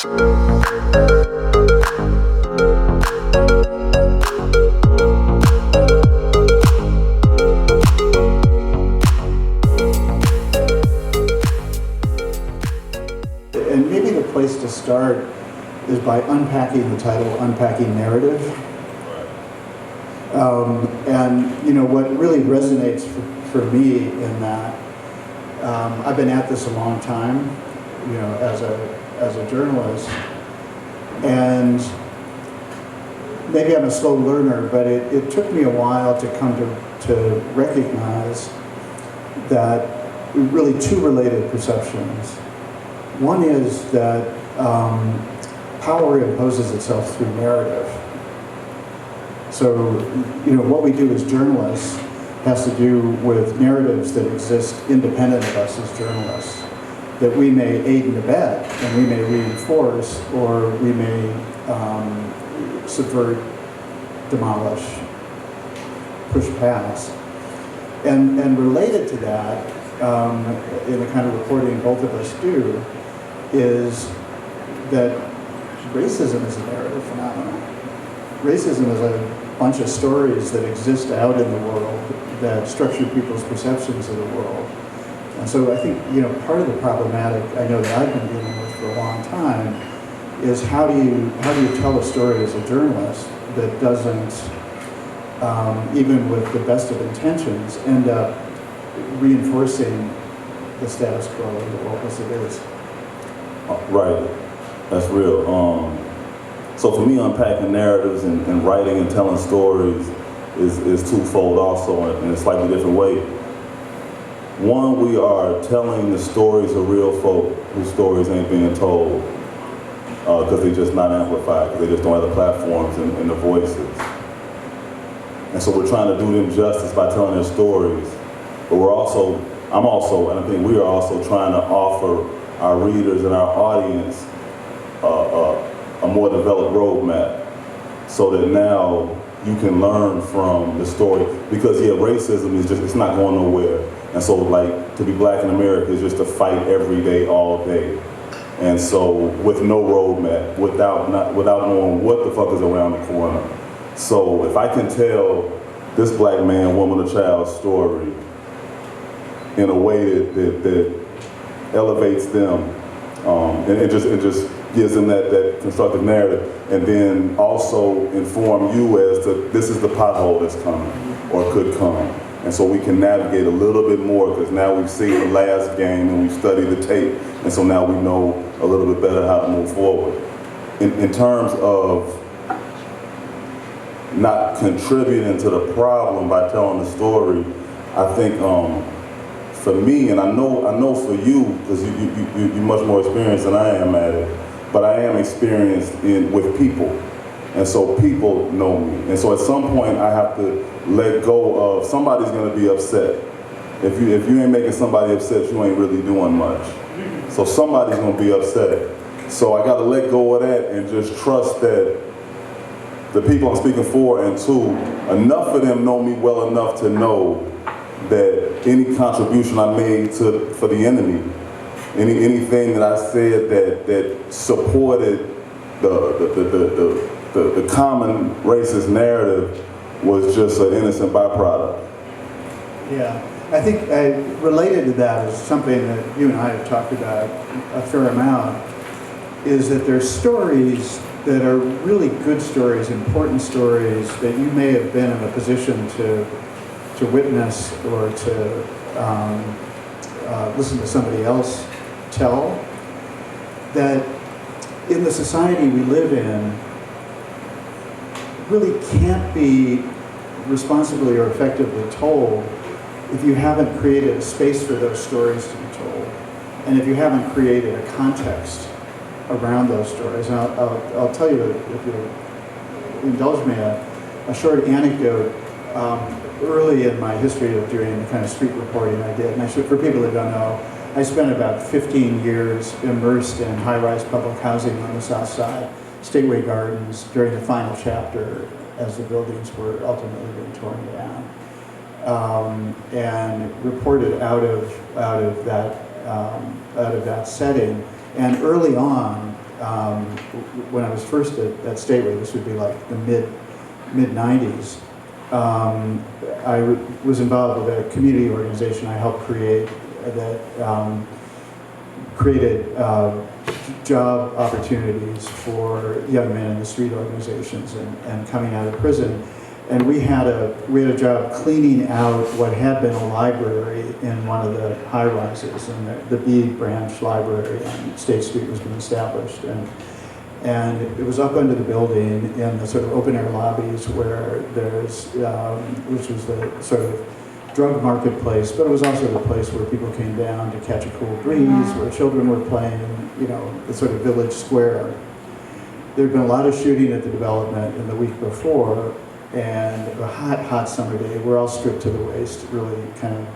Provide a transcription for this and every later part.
And maybe the place to start is by unpacking the title, Unpacking Narrative. And what really resonates for me in that, I've been at this a long time, as a journalist, and maybe I'm a slow learner, but it took me a while to come to recognize that really two related perceptions. One is that power imposes itself through narrative. So, what we do as journalists has to do with narratives that exist independent of us as journalists, that we may aid and abet, and we may reinforce, or we may subvert, demolish, push past. And related to that, in the kind of reporting both of us do, is that racism is a narrative phenomenon. Racism is a bunch of stories that exist out in the world that structure people's perceptions of the world. And so I think, part of the problematic I know that I've been dealing with for a long time is how do you tell a story as a journalist that doesn't, even with the best of intentions, end up reinforcing the status quo of the world as it is. Right, that's real. So for me, unpacking narratives and writing and telling stories is twofold also in a slightly different way. One, we are telling the stories of real folk whose stories ain't being told because they're just not amplified, because they just don't have the platforms and the voices. And so we're trying to do them justice by telling their stories. But I'm also, and I think we are also trying to offer our readers and our audience a more developed roadmap so that now you can learn from the story. Because racism is it's not going nowhere. And so to be black in America is just a fight every day, all day. And so with no roadmap, without knowing what the fuck is around the corner. So if I can tell this black man, woman, or child's story in a way that elevates them, and it just gives them that constructive narrative, and then also inform you as to this is the pothole that's coming or could come. And so we can navigate a little bit more because now we've seen the last game and we've studied the tape, and so now we know a little bit better how to move forward. In terms of not contributing to the problem by telling the story, I think for me, and I know for you, because you're much more experienced than I am at it, but I am experienced with people. And so people know me. And so at some point I have to let go of, somebody's gonna be upset. If you ain't making somebody upset, you ain't really doing much. So somebody's gonna be upset. So I gotta let go of that and just trust that the people I'm speaking for, and two, enough of them know me well enough to know that any contribution I made for the enemy, anything that I said that supported the common racist narrative was just an innocent byproduct. Yeah, I think related to that is something that you and I have talked about a fair amount, is that there's stories that are really good stories, important stories that you may have been in a position to witness or to listen to somebody else tell, that in the society we live in really can't be responsibly or effectively told if you haven't created a space for those stories to be told, and if you haven't created a context around those stories. And I'll tell you, if you'll indulge me, a short anecdote. Early in my history of doing the kind of street reporting I did, and for people that don't know, I spent about 15 years immersed in high-rise public housing on the South Side, Stateway Gardens, during the final chapter as the buildings were ultimately being torn down, and reported out of that setting. And early on, when I was first at Stateway, this would be like the mid-90s, I was involved with a community organization I helped create that created job opportunities for young men in the street organizations and coming out of prison. And we had a job cleaning out what had been a library in one of the high rises, and the B branch library on State Street was being established. And it was up under the building in the sort of open air lobbies where there's, which was the sort of drug marketplace, but it was also the place where people came down to catch a cool breeze, where children were playing, you know, the sort of village square. There'd been a lot of shooting at the development in the week before, and a hot summer day. We're all stripped to the waist, really kind of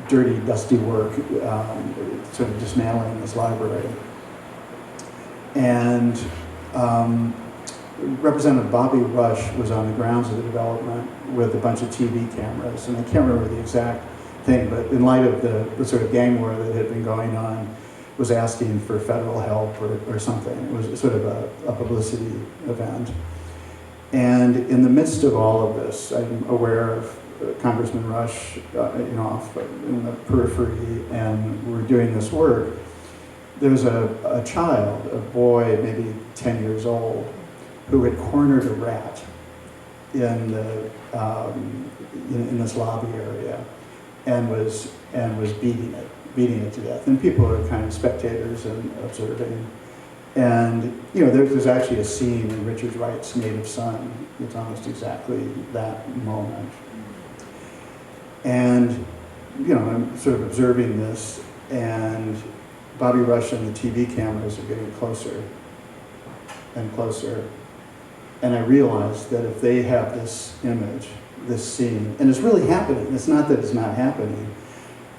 dirty, dusty work, sort of dismantling this library. And Representative Bobby Rush was on the grounds of the development with a bunch of TV cameras, and I can't remember the exact thing, but in light of the sort of gang war that had been going on, was asking for federal help or something. It was sort of a publicity event. And in the midst of all of this, I'm aware of Congressman Rush, off in the periphery, and we're doing this work. There's a child, a boy, maybe 10 years old, who had cornered a rat in the in this lobby area, and was beating it to death. And people are kind of spectators and observing. And there's actually a scene in Richard Wright's Native Son. It's almost exactly that moment. And I'm sort of observing this, and Bobby Rush and the TV cameras are getting closer and closer. And I realized that if they have this image, this scene, and it's really happening, it's not that it's not happening,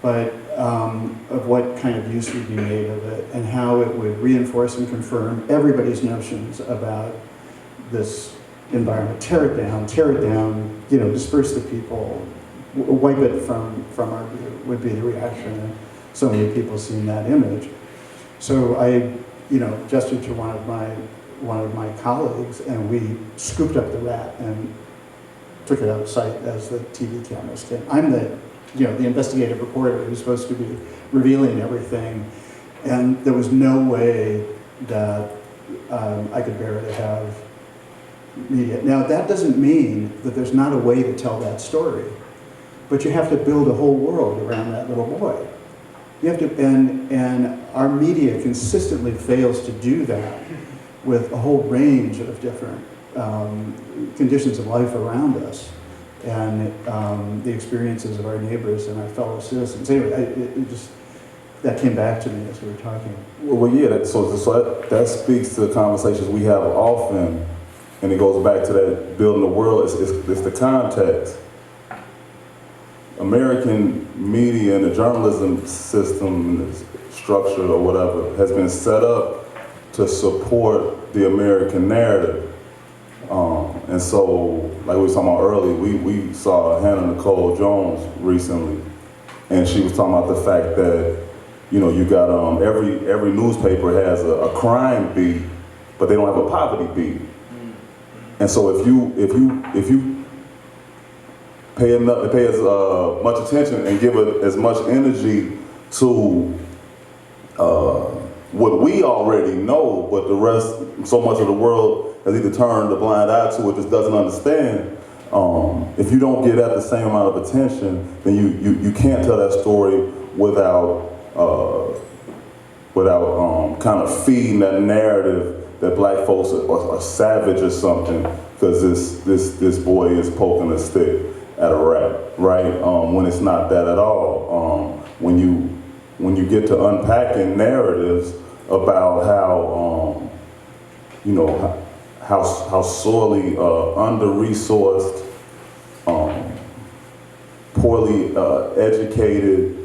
but of what kind of use would be made of it, and how it would reinforce and confirm everybody's notions about this environment. Tear it down, disperse the people, wipe it from our view, would be the reaction of so many people seeing that image. So I, gestured to one of my colleagues, and we scooped up the rat and took it out of sight as the TV cameras came. I'm the investigative reporter who's supposed to be revealing everything, and there was no way that I could bear to have media. Now, that doesn't mean that there's not a way to tell that story, but you have to build a whole world around that little boy. You have to, and our media consistently fails to do that with a whole range of different conditions of life around us, and the experiences of our neighbors and our fellow citizens. Anyway, that came back to me as we were talking. Well, yeah. So that speaks to the conversations we have often, and it goes back to that building the world. It's the context. American media and the journalism system, structure or whatever, has been set up to support the American narrative. And so, like we were talking about earlier, we saw Hannah Nicole Jones recently, and she was talking about the fact that, you got every newspaper has a crime beat, but they don't have a poverty beat. And so if you pay as much attention and give it as much energy to what we already know, but the rest, so much of the world has either turned a blind eye to it, just doesn't understand. If you don't get that the same amount of attention, then you can't tell that story without kind of feeding that narrative that black folks are savage or something, because this boy is poking a stick at a rat, right? When it's not that at all. When you get to unpacking narratives about how sorely under-resourced, poorly educated,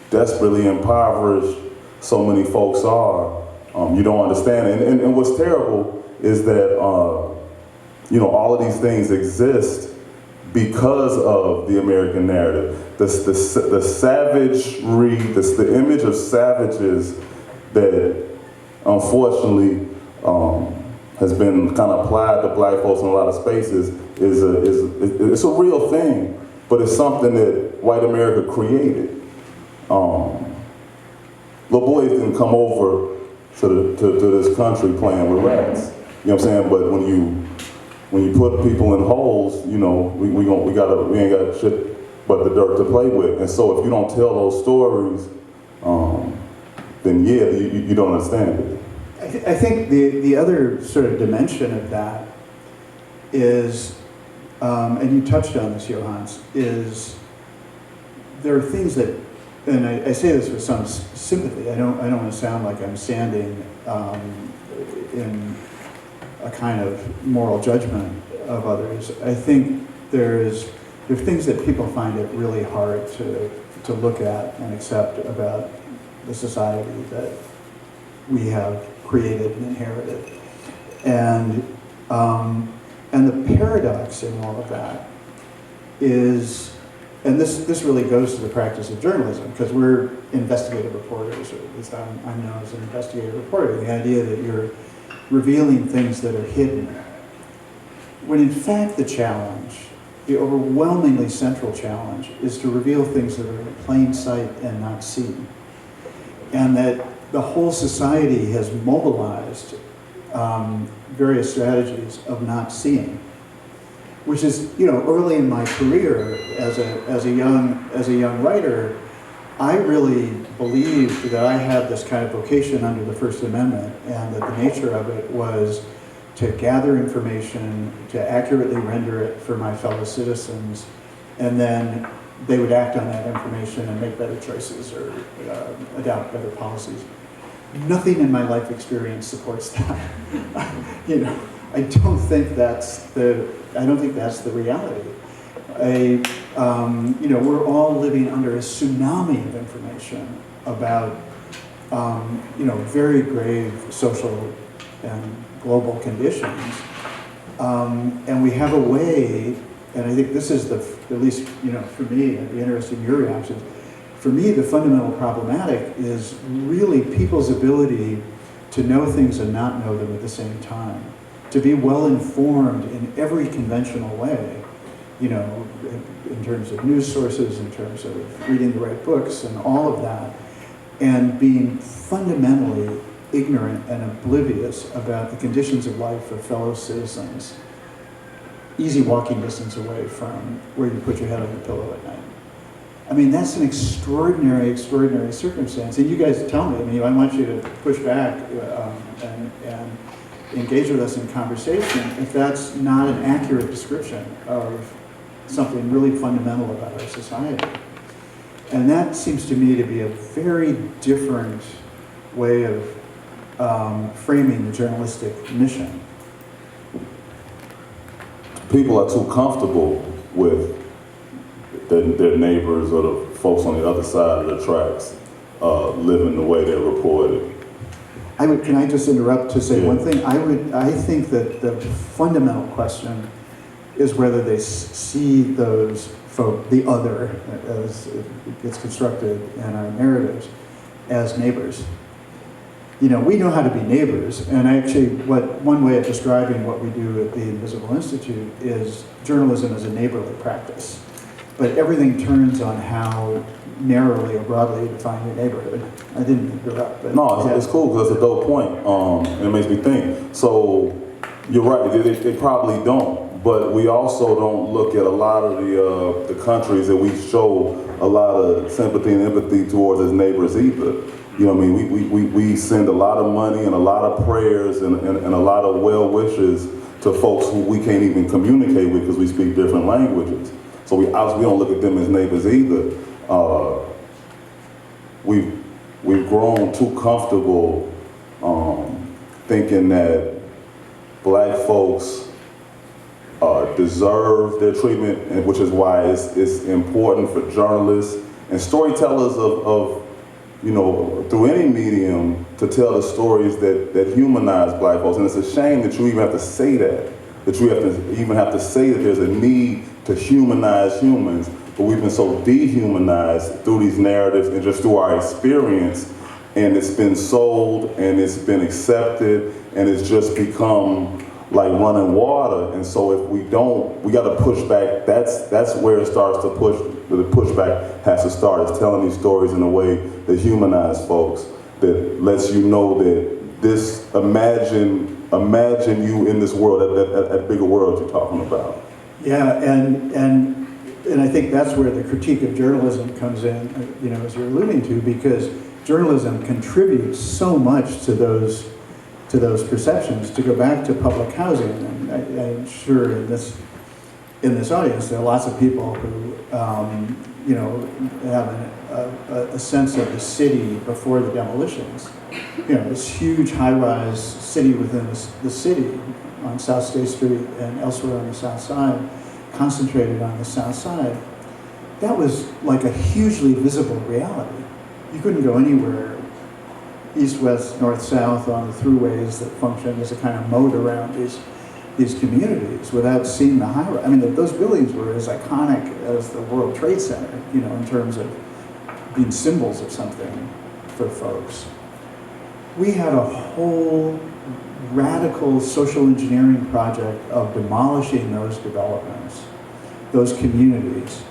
desperately impoverished so many folks are, you don't understand. And what's terrible is that all of these things exist because of the American narrative. The savagery, the image of savages that unfortunately has been kind of applied to black folks in a lot of spaces it's a real thing, but it's something that white America created. Little boys didn't come over to this country playing with rats. You know what I'm saying? But when you put people in holes, you know, we ain't got shit but the dirt to play with. And so if you don't tell those stories, then yeah, you don't understand it. I think the other sort of dimension of that is, and you touched on this, Yohance, is there are things that, and I say this with some sympathy. I don't want to sound like I'm standing in a kind of moral judgment of others. I think there's things that people find it really hard to look at and accept about the society that we have created and inherited, and the paradox in all of that is, and this really goes to the practice of journalism, because we're investigative reporters, or at least I'm known as an investigative reporter. The idea that you're revealing things that are hidden, when in fact the challenge, the overwhelmingly central challenge, is to reveal things that are in plain sight and not seen, and that the whole society has mobilized various strategies of not seeing, which is, you know, early in my career as a young writer, I really believed that I had this kind of vocation under the First Amendment, and that the nature of it was to gather information, to accurately render it for my fellow citizens, and then they would act on that information and make better choices or adopt better policies. Nothing in my life experience supports that. You know, I don't think that's the reality. You know, we're all living under a tsunami of information about, you know, very grave social and global conditions, and we have a way. And I think this is at least, you know, for me, I'd be interested in your reactions. For me, the fundamental problematic is really people's ability to know things and not know them at the same time, to be well informed in every conventional way, you know, in terms of news sources, in terms of reading the right books and all of that, and being fundamentally ignorant and oblivious about the conditions of life of fellow citizens, easy walking distance away from where you put your head on the pillow at night. I mean, that's an extraordinary, extraordinary circumstance. And you guys tell me, I mean, I want you to push back and engage with us in conversation if that's not an accurate description of something really fundamental about our society. And that seems to me to be a very different way of framing the journalistic mission. People are too comfortable with their neighbors or the folks on the other side of the tracks living the way they're reported. Can I just interrupt to say one thing? I think that the fundamental question is whether they see those folk, the other, as it gets constructed in our narratives, as neighbors. You know, we know how to be neighbors, and actually one way of describing what we do at the Invisible Institute is journalism as a neighborly practice. But everything turns on how narrowly or broadly you define your neighborhood. I didn't interrupt. But no, it's cool because it's a dope point, and it makes me think. So you're right, they probably don't, but we also don't look at a lot of the countries that we show a lot of sympathy and empathy towards as neighbors either. You know what I mean? We send a lot of money and a lot of prayers and a lot of well wishes to folks who we can't even communicate with because we speak different languages. So we don't look at them as neighbors either. We've grown too comfortable thinking that black folks deserve their treatment, and which is why it's important for journalists and storytellers of you know, through any medium to tell the stories that humanize black folks. And it's a shame that you even have to say that you even have to say that there's a need to humanize humans, but we've been so dehumanized through these narratives and just through our experience and it's been sold and it's been accepted and it's just become like running water. And so if we don't, we got to push back. That's where it starts to push. The pushback has to start. It's telling these stories in a way that humanize folks, that lets you know that this, imagine you in this world, that bigger world you're talking about. Yeah, and I think that's where the critique of journalism comes in, as you're alluding to, because journalism contributes so much to those perceptions. To go back to public housing, and I'm sure in this audience there are lots of people who have a sense of the city before the demolitions. This huge high-rise city within the city on South State Street and elsewhere on the South Side, concentrated on the South Side. That was like a hugely visible reality. You couldn't go anywhere east, west, north, south on the throughways that function as a kind of moat around these communities without seeing the high-rise. I mean, those buildings were as iconic as the World Trade Center, in terms of being symbols of something for folks. We had a whole radical social engineering project of demolishing those developments, those communities,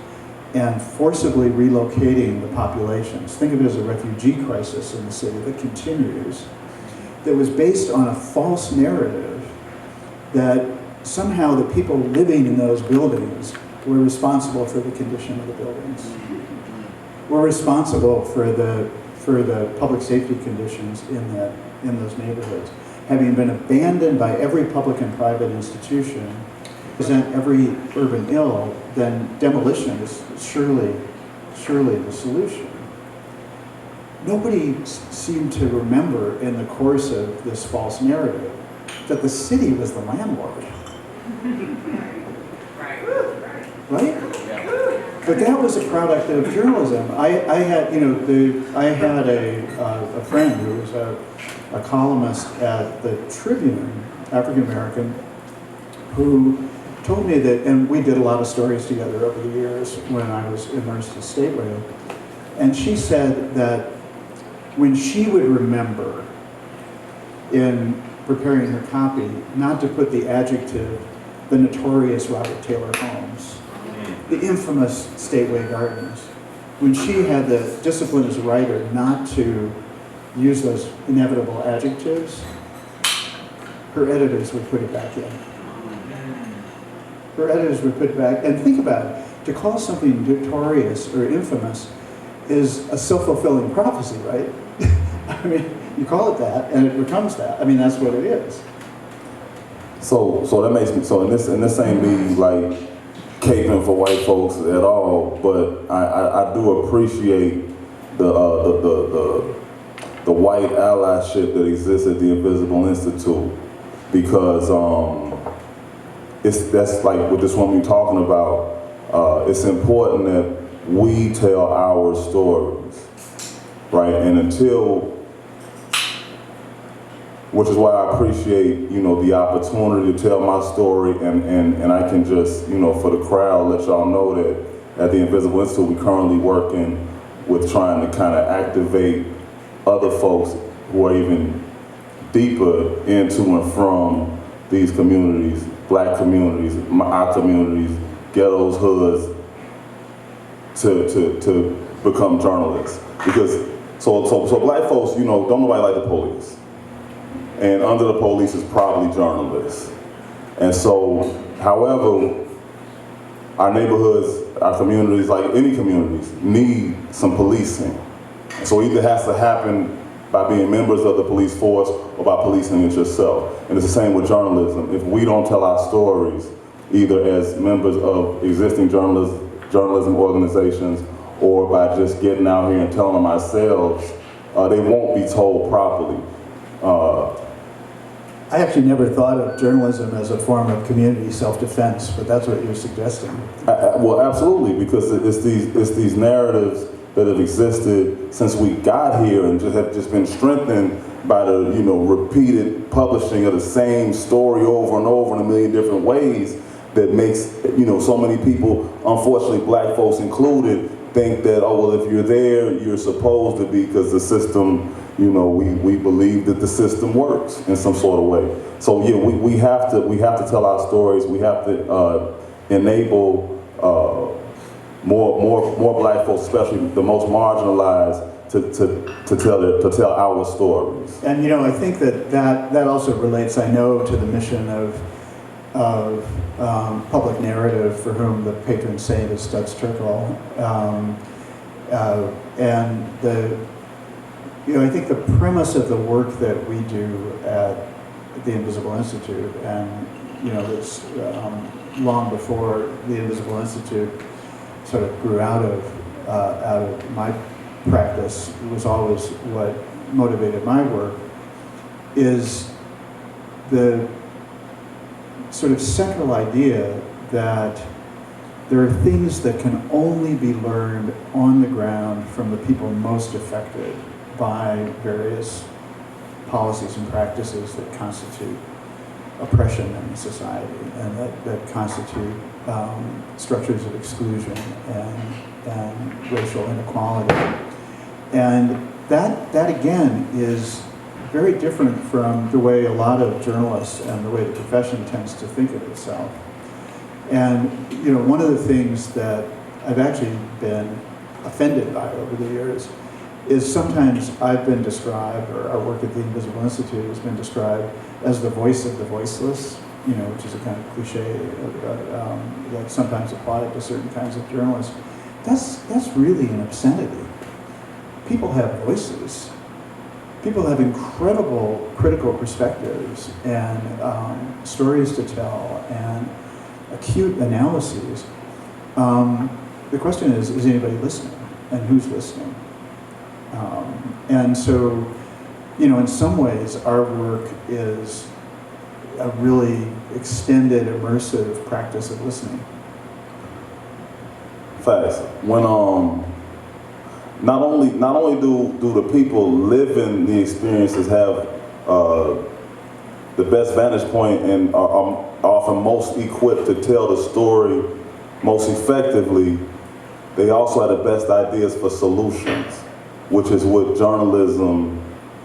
and forcibly relocating the populations. Think of it as a refugee crisis in the city that continues, that was based on a false narrative that somehow the people living in those buildings were responsible for the condition of the buildings, were responsible for the public safety conditions in those neighborhoods, having been abandoned by every public and private institution, present every urban ill, then demolition is surely the solution. Nobody seemed to remember in the course of this false narrative that the city was the landlord. Right? But that was a product of journalism. I had a friend who was a columnist at the Tribune, African American, who told me that, and we did a lot of stories together over the years when I was immersed in Stateway, and she said that when she would remember in preparing her copy not to put the adjective, the notorious Robert Taylor Holmes, the infamous Stateway Gardens, when she had the discipline as a writer not to use those inevitable adjectives, her editors would put it back in. Her editors would put it back, and think about it, to call something notorious or infamous is a self-fulfilling prophecy, right? I mean, you call it that, and it becomes that. I mean, that's what it is. So that makes me, so in this ain't me like caping for white folks at all, but I do appreciate the white allyship that exists at the Invisible Institute, because that's like with this one we're talking about. It's important that we tell our stories, right? And which is why I appreciate, the opportunity to tell my story, and I can just, for the crowd, let y'all know that at the Invisible Institute, we're currently working with trying to kind of activate other folks who are even deeper into and from these communities, black communities, our communities, ghettos, hoods, to become journalists. Because so black folks, don't nobody like the police. And under the police is probably journalists. And so, however, our neighborhoods, our communities, like any communities, need some policing. And so it either has to happen by being members of the police force or by policing it yourself. And it's the same with journalism. If we don't tell our stories, either as members of existing journalism organizations or by just getting out here and telling them ourselves, they won't be told properly. I actually never thought of journalism as a form of community self-defense, but that's what you're suggesting. Well, absolutely, because it's these narratives that have existed since we got here and have just been strengthened by the repeated publishing of the same story over and over in a million different ways that makes so many people, unfortunately black folks included, think that, oh well, if you're there, you're supposed to be, because the system we believe that the system works in some sort of way. So yeah, we have to tell our stories. We have to enable more black folks, especially the most marginalized, to tell our stories. And I think that also relates, I know, to the mission of public narrative, for whom the patron saint is Studs Terkel. And I think the premise of the work that we do at the Invisible Institute, and it's long before the Invisible Institute sort of grew out of my practice, was always what motivated my work, is the sort of central idea that there are things that can only be learned on the ground from the people most affected by various policies and practices that constitute oppression in society, and that constitute structures of exclusion and racial inequality. And that again is very different from the way a lot of journalists and the way the profession tends to think of itself. And one of the things that I've actually been offended by over the years is sometimes I've been described, or our work at the Invisible Institute has been described as the voice of the voiceless, which is a kind of cliche that's sometimes applied to certain kinds of journalists. That's really an obscenity. People have voices. People have incredible critical perspectives and stories to tell and acute analyses. The question is anybody listening, and who's listening? And so, in some ways, our work is a really extended, immersive practice of listening. Facts. When not only do the people living the experiences have the best vantage point and are often most equipped to tell the story most effectively, they also have the best ideas for solutions, which is what journalism,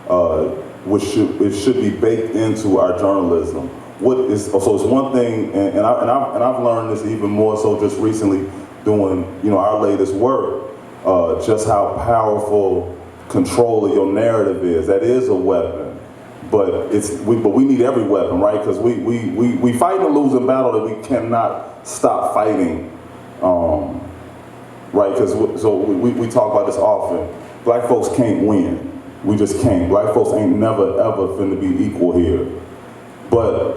it should be baked into our journalism. So it's one thing, and I've learned this even more so just recently doing our latest work, just how powerful control of your narrative is. That is a weapon, but we need every weapon, right? Because we fight a losing battle that we cannot stop fighting, right? Because we talk about this often. Black folks can't win. We just can't. Black folks ain't never ever finna be equal here.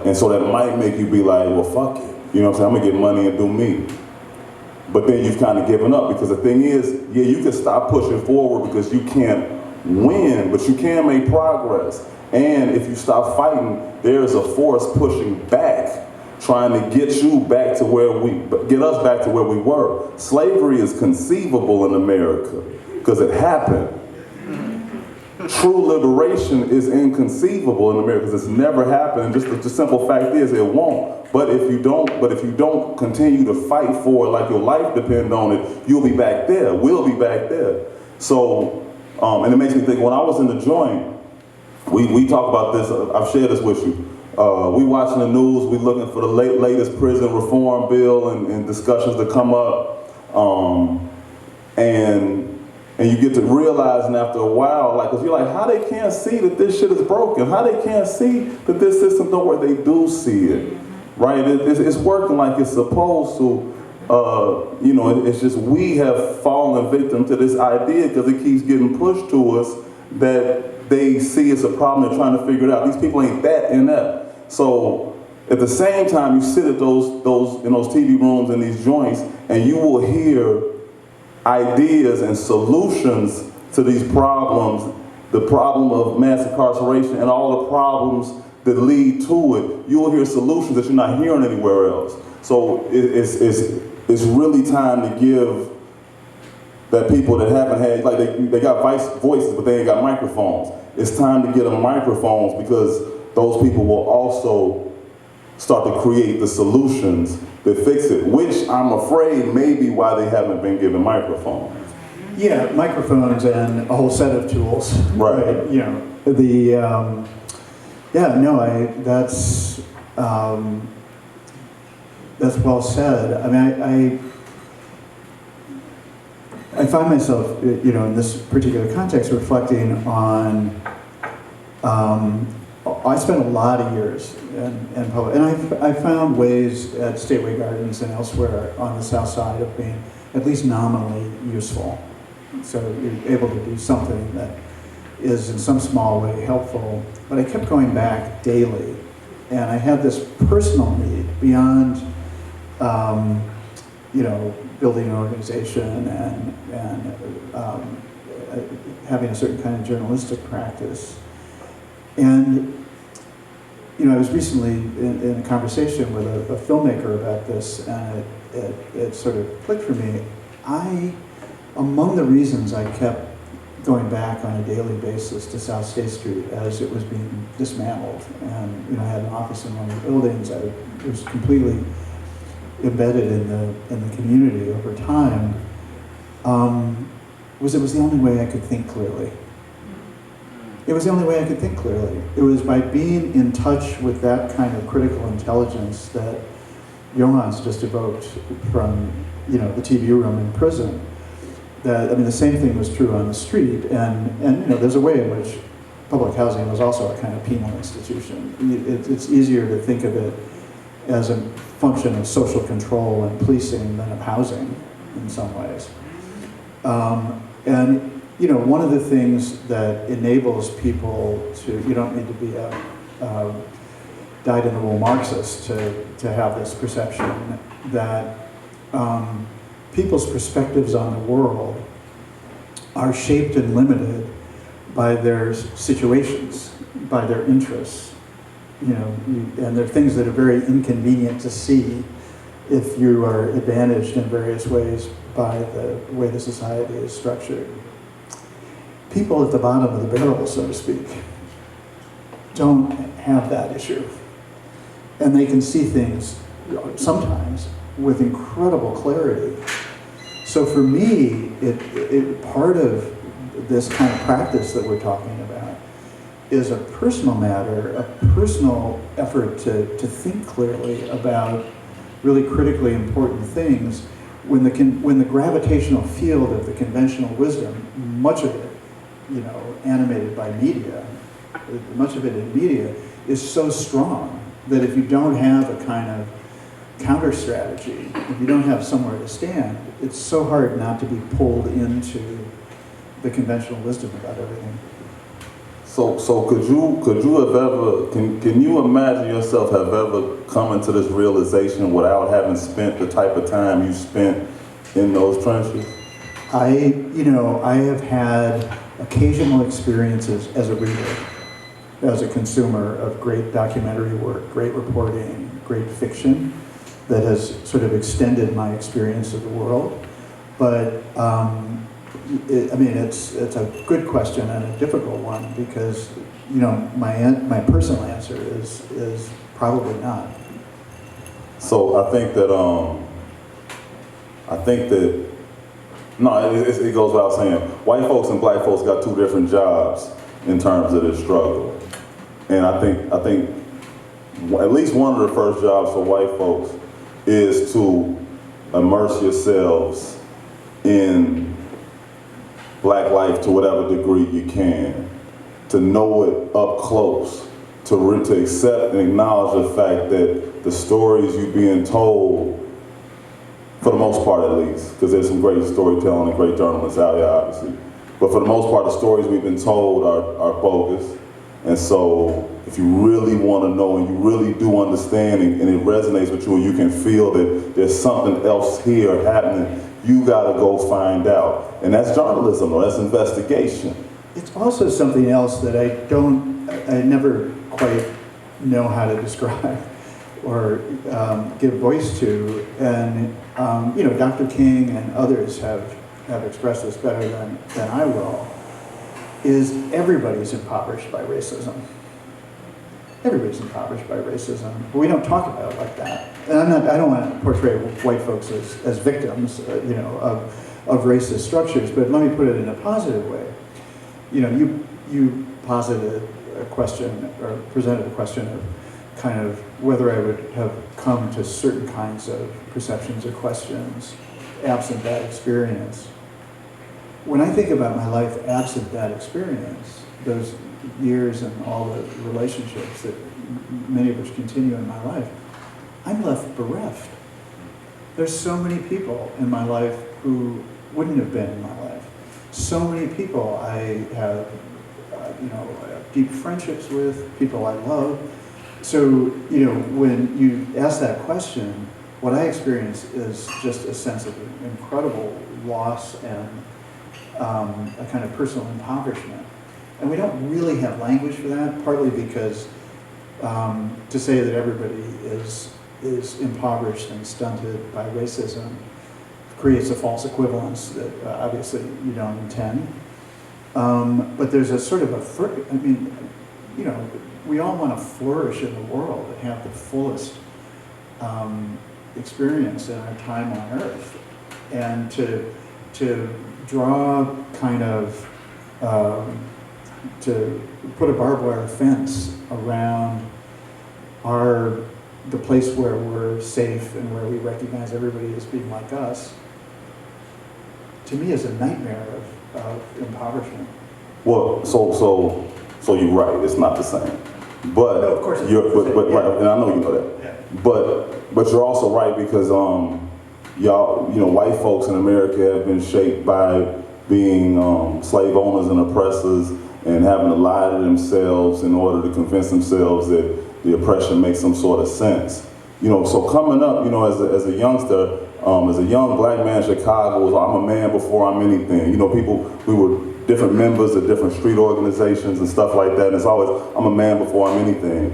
And so that might make you be like, well, fuck it. You know what I'm saying? I'm gonna get money and do me. But then you've kind of given up, because the thing is, yeah, you can stop pushing forward because you can't win, but you can make progress. And if you stop fighting, there's a force pushing back, trying to get us back to where we were. Slavery is conceivable in America because it happened. True liberation is inconceivable in America because it's never happened. Just the simple fact is it won't. But if you don't continue to fight for it like your life depends on it, you'll be back there. We'll be back there. So, and it makes me think, when I was in the joint, we talk about this, I've shared this with you. We watching the news, we looking for the latest prison reform bill and discussions that come up. And you get to realizing after a while, because you're like, how they can't see that this shit is broken? How they can't see that this system don't work? They do see it, right? It's working like it's supposed to. It's just we have fallen victim to this idea because it keeps getting pushed to us that they see it's a problem. They're trying to figure it out. These people ain't that inept. So at the same time, you sit at those in those TV rooms and these joints, and you will hear ideas and solutions to these problems, the problem of mass incarceration and all the problems that lead to it. You will hear solutions that you're not hearing anywhere else. So it's really time to give that people that haven't had, like they got voices, but they ain't got microphones. It's time to get them microphones, because those people will also start to create the solutions that fix it, which I'm afraid may be why they haven't been given microphones. Yeah, microphones and a whole set of tools. Right. You know, yeah, no, that's well said. I mean, I find myself, you know, in this particular context, reflecting on. I spent a lot of years in public, and I found ways at Stateway Gardens and elsewhere on the south side of being at least nominally useful. So you're able to do something that is in some small way helpful. But I kept going back daily, and I had this personal need beyond, you know, building an organization and having a certain kind of journalistic practice. And, you know, I was recently in a conversation with a filmmaker about this, and it sort of clicked for me. Among the reasons I kept going back on a daily basis to South State Street as it was being dismantled, and, you know, I had an office in one of the buildings, I was completely embedded in the community over time, it was the only way I could think clearly. It was the only way I could think clearly. It was by being in touch with that kind of critical intelligence that Yohance just evoked from, you know, the TV room in prison. That, I mean, the same thing was true on the street, and you know, there's a way in which public housing was also a kind of penal institution. It's easier to think of it as a function of social control and policing than of housing in some ways. And you know, one of the things that enables people to, you don't need to be a dyed-in-the-wool Marxist to have this perception that people's perspectives on the world are shaped and limited by their situations, by their interests. You know, and they're things that are very inconvenient to see if you are advantaged in various ways by the way the society is structured. People at the bottom of the barrel, so to speak, don't have that issue. And they can see things sometimes with incredible clarity. So for me, part of this kind of practice that we're talking about is a personal matter, a personal effort to think clearly about really critically important things when the gravitational field of the conventional wisdom, much of it, you know, animated by media, much of it in media, is so strong that if you don't have a kind of counter strategy, if you don't have somewhere to stand, it's so hard not to be pulled into the conventional wisdom about everything. So could you have ever, can you imagine yourself have ever come into this realization without having spent the type of time you spent in those trenches? I have had occasional experiences as a reader, as a consumer of great documentary work, great reporting, great fiction that has sort of extended my experience of the world. But it's a good question and a difficult one because, you know, my personal answer is probably not. So I think that no, it goes without saying, white folks and black folks got two different jobs in terms of this struggle. And I think at least one of the first jobs for white folks is to immerse yourselves in black life to whatever degree you can, to know it up close, to accept and acknowledge the fact that the stories you're being told, for the most part at least, because there's some great storytelling and great journalists out here, obviously. But for the most part, the stories we've been told are bogus. And so if you really want to know and you really do understand and it resonates with you and you can feel that there's something else here happening, you got to go find out. And that's journalism, or that's investigation. It's also something else that I never quite know how to describe or give voice to. And you know, Dr. King and others have expressed this better than I will, is everybody's impoverished by racism. Everybody's impoverished by racism, but we don't talk about it like that. And I don't want to portray white folks as victims, you know, of racist structures. But let me put it in a positive way. You know, you posited a question, or presented a question of kind of whether I would have come to certain kinds of perceptions or questions absent that experience. When I think about my life absent that experience, those years and all the relationships that many of which continue in my life, I'm left bereft. There's so many people in my life who wouldn't have been in my life. So many people I have, deep friendships with, people I love. So, you know, when you ask that question, what I experience is just a sense of incredible loss and a kind of personal impoverishment. And we don't really have language for that, partly because to say that everybody is impoverished and stunted by racism creates a false equivalence that obviously you don't intend. But there's a sort of we all want to flourish in the world and have the fullest experience in our time on Earth. And to draw kind of, to put a barbed wire fence around the place where we're safe and where we recognize everybody as being like us, to me is a nightmare of impoverishment. Well, so you're right. It's not the same. But no, of course it's right, and I know you know that. Yeah. But you're also right because y'all, white folks in America have been shaped by being slave owners and oppressors and having to lie to themselves in order to convince themselves that the oppression makes some sort of sense. So coming up, as a youngster, as a young black man in Chicago, I'm a man before I'm anything. We were different members of different street organizations and stuff like that. And it's always, I'm a man before I'm anything.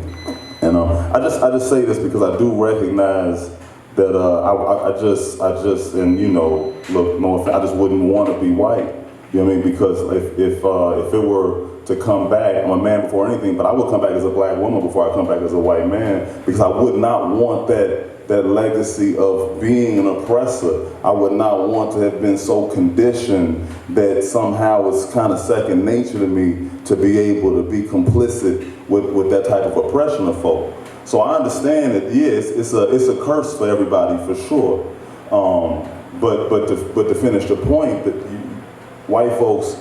And I just say this because I do recognize that I just look, no offense, I just wouldn't want to be white. You know what I mean? Because if it were to come back, I'm a man before anything, but I would come back as a black woman before I come back as a white man, because I would not want that legacy of being an oppressor. I would not want to have been so conditioned that somehow it's kind of second nature to me to be able to be complicit with that type of oppression of folk. So I understand that, yes, it's a curse for everybody for sure. But to finish the point, that white folks'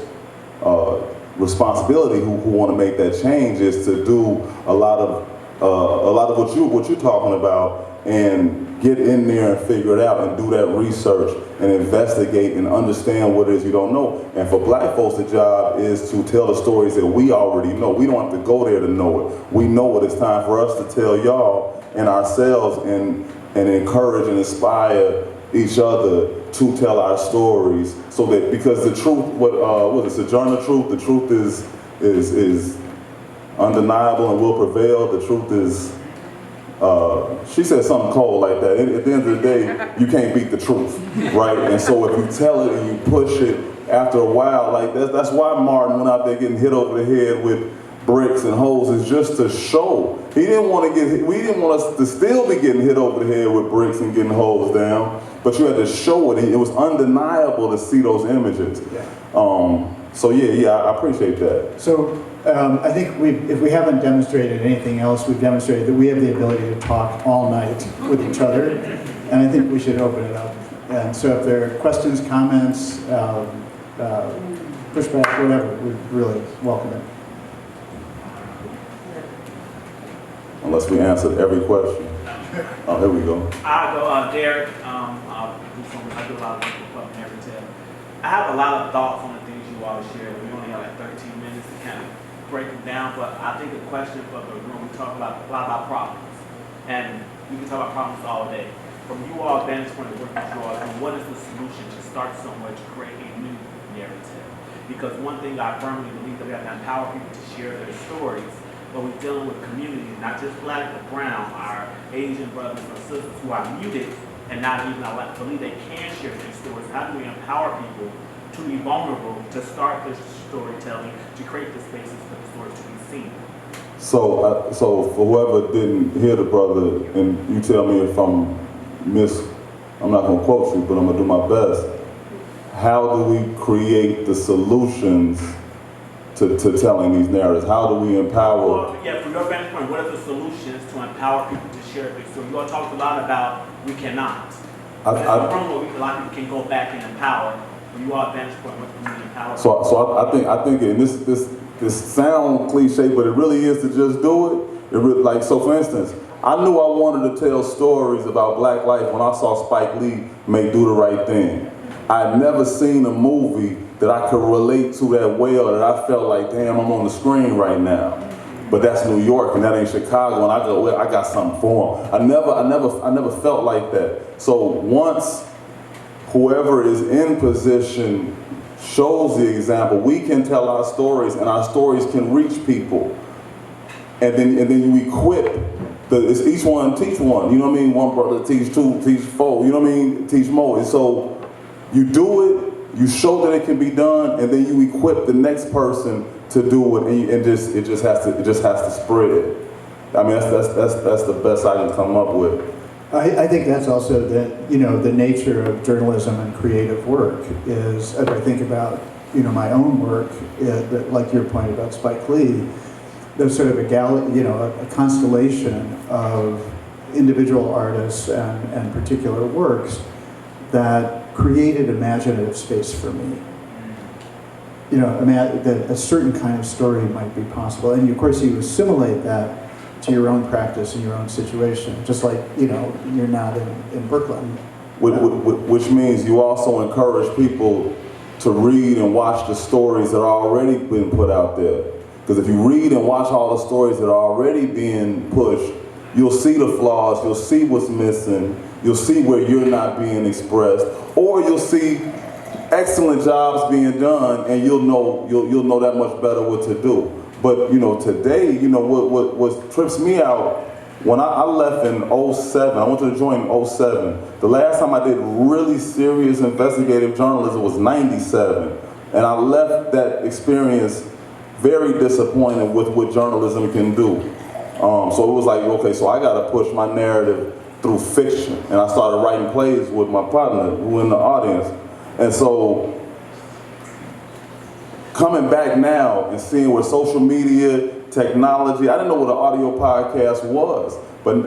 responsibility who want to make that change is to do a lot of what you're talking about, and get in there and figure it out and do that research and investigate and understand what it is you don't know. And for black folks, the job is to tell the stories that we already know. We don't have to go there to know it. We know it. It's time for us to tell y'all and ourselves and encourage and inspire each other to tell our stories, so that, because the truth, what is Sojourner truth? The truth is undeniable and will prevail. The truth is, she said something cold like that. At the end of the day, you can't beat the truth, right? And so if you tell it and you push it, after a while, like that's why Martin went out there getting hit over the head with bricks and hoses, just to show. We didn't want us to still be getting hit over the head with bricks and getting hosed down, but you had to show it. It was undeniable to see those images. So I appreciate that. So I think if we haven't demonstrated anything else, we've demonstrated that we have the ability to talk all night with each other, and I think we should open it up. And so if there are questions, comments, pushback, whatever, we'd really welcome it. Unless we answered every question. Oh, here we go. I go, Derek. I do a lot of people club narrative. I have a lot of thoughts on the things you all share. We only have like 13 minutes to kind of break them down, but I think the question for the room, we talk a lot about problems, and we can talk about problems all day. From you all vantage point of work with you all, what is the solution to start somewhere to create a new narrative? Because one thing I firmly believe, that we have to empower people to share their stories, but we're dealing with communities, not just black but brown, our Asian brothers and sisters who are muted and not even believe they can share their stories. How do we empower people to be vulnerable, to start this storytelling, to create the spaces for the stories to be seen? So for whoever didn't hear the brother, and you tell me if I'm not gonna quote you, but I'm gonna do my best. how do we create the solutions to telling these narratives? How do we empower? Well, yeah, from your vantage point, what are the solutions to empower people to share this? So you all talked a lot about we cannot. There's no problem where a lot of people can go back and empower. From your vantage point, what can we empower? So I think, and this sound cliche, but it really is to just do it. It really, like, so for instance, I knew I wanted to tell stories about Black life when I saw Spike Lee make Do the Right Thing. I had never seen a movie that I could relate to that well, that I felt like, damn, I'm on the screen right now. But that's New York and that ain't Chicago, and I go, well, I got something for them. I never felt like that. So once whoever is in position shows the example, we can tell our stories, and our stories can reach people. And then you equip. It's each one teach one. You know what I mean? One brother teach two, teach four. You know what I mean? Teach more. And so you do it. You show that it can be done, and then you equip the next person to do it, and it just has to spread. I mean, that's the best I can come up with. I think that's also the nature of journalism and creative work is, as I think about my own work, like your point about Spike Lee, there's sort of a constellation of individual artists and particular works that created imaginative space for me. That a certain kind of story might be possible, and of course you assimilate that to your own practice and your own situation, just like you're not in Brooklyn. Which means you also encourage people to read and watch the stories that are already been put out there. Because if you read and watch all the stories that are already being pushed, you'll see the flaws, you'll see what's missing, you'll see where you're not being expressed, or you'll see excellent jobs being done, and you'll know that much better what to do. But today, what trips me out, when I left in 07, I went to the joint in 07. The last time I did really serious investigative journalism was 97, and I left that experience very disappointed with what journalism can do. So it was like, okay, so I got to push my narrative through fiction, and I started writing plays with my partner who in the audience. And so coming back now and seeing where social media, technology, I didn't know what an audio podcast was, but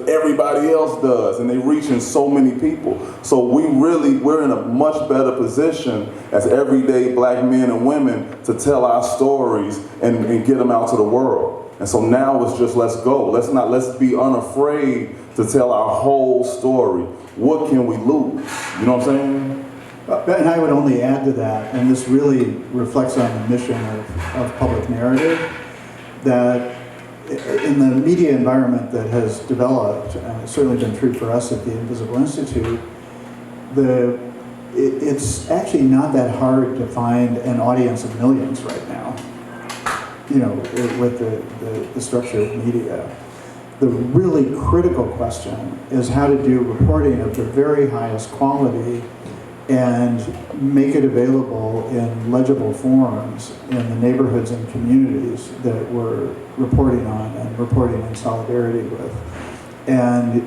everybody else does, and they reaching so many people. So we're in a much better position as everyday Black men and women to tell our stories and get them out to the world. And so now it's just, let's go. Let's be unafraid to tell our whole story. What can we lose? You know what I'm saying? And I would only add to that, and this really reflects on the mission of public narrative, that in the media environment that has developed, and it's certainly been true for us at the Invisible Institute, it's actually not that hard to find an audience of millions right now, with the structure of media. The really critical question is how to do reporting of the very highest quality and make it available in legible forms in the neighborhoods and communities that we're reporting on and reporting in solidarity with. And,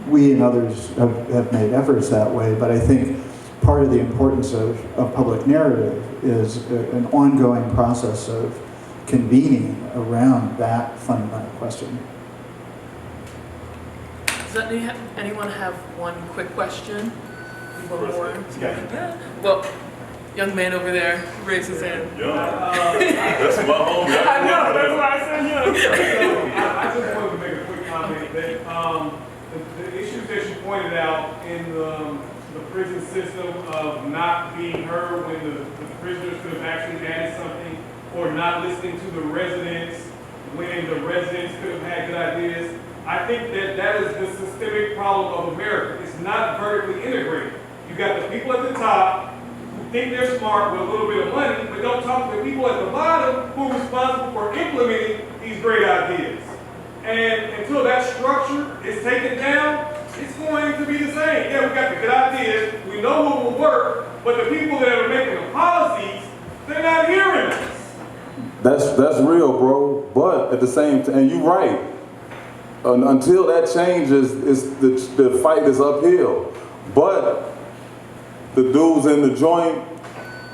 we and others have made efforts that way, but I think part of the importance of public narrative is an ongoing process of convening around that fundamental question. Does anyone have one quick question? One more? Yeah. Well, young man over there raised his hand. Young. That's my homie. I know, that's why I said young. I just wanted to make a quick comment that the issues that you pointed out in the prison system of not being heard when the prisoners could have actually added something, or not listening to the residents when the residents could have had good ideas. I think that is the systemic problem of America. It's not vertically integrated. You got the people at the top who think they're smart with a little bit of money, but don't talk to the people at the bottom who are responsible for implementing these great ideas. And until that structure is taken down, it's going to be the same. Yeah, we got the good ideas, we know what will work, but the people that are making the policies, they're not hearing us. That's real, bro. But at the same time, and you're right. Until that changes, the fight is uphill. But the dudes in the joint,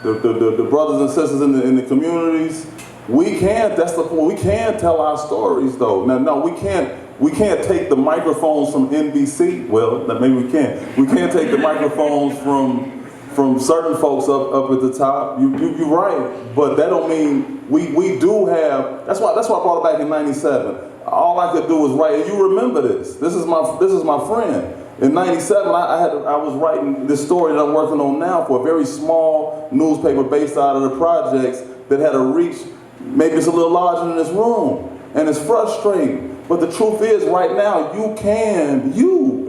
the brothers and sisters in the communities, we can't, that's the point, we can tell our stories though. Now, no, we can't take the microphones from NBC. Well, maybe we can. We can't take the microphones from certain folks up at the top. You're right, but that don't mean we do have. That's why I brought it back in '97. All I could do was write. And you remember this? This is my friend. In '97, I was writing this story that I'm working on now for a very small newspaper based out of the projects that had a reach. Maybe it's a little larger than this room, and it's frustrating. But the truth is, right now, you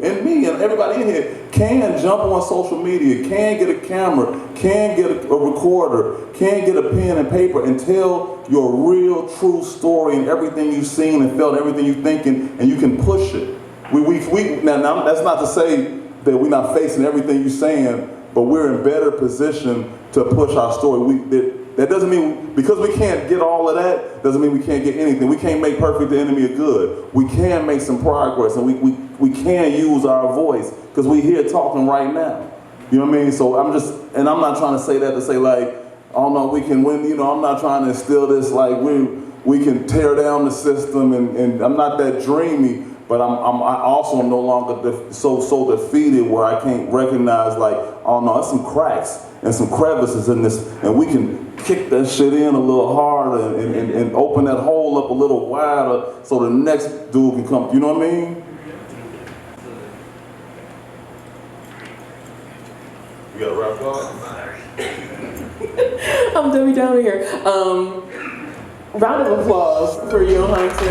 and me and everybody in here can jump on social media, can get a camera, can get a recorder, can get a pen and paper and tell your real, true story and everything you've seen and felt, everything you're thinking, and you can push it. Now, that's not to say that we're not facing everything you're saying, but we're in better position to push our story. That doesn't mean, because we can't get all of that, doesn't mean we can't get anything. We can't make perfect the enemy of good. We can make some progress, and we can use our voice, because we're here talking right now. You know what I mean? So I'm not trying to say that to say like, oh no, we can win. You know, I'm not trying to instill this like we can tear down the system, and I'm not that dreamy. But I also am no longer so defeated where I can't recognize like, oh no, there's some cracks and some crevices in this, and we can kick that shit in a little harder and open that hole up a little wider so the next dude can come. You know what I mean? You gotta wrap up. I'm Debbie down here. Round of applause for Yohance.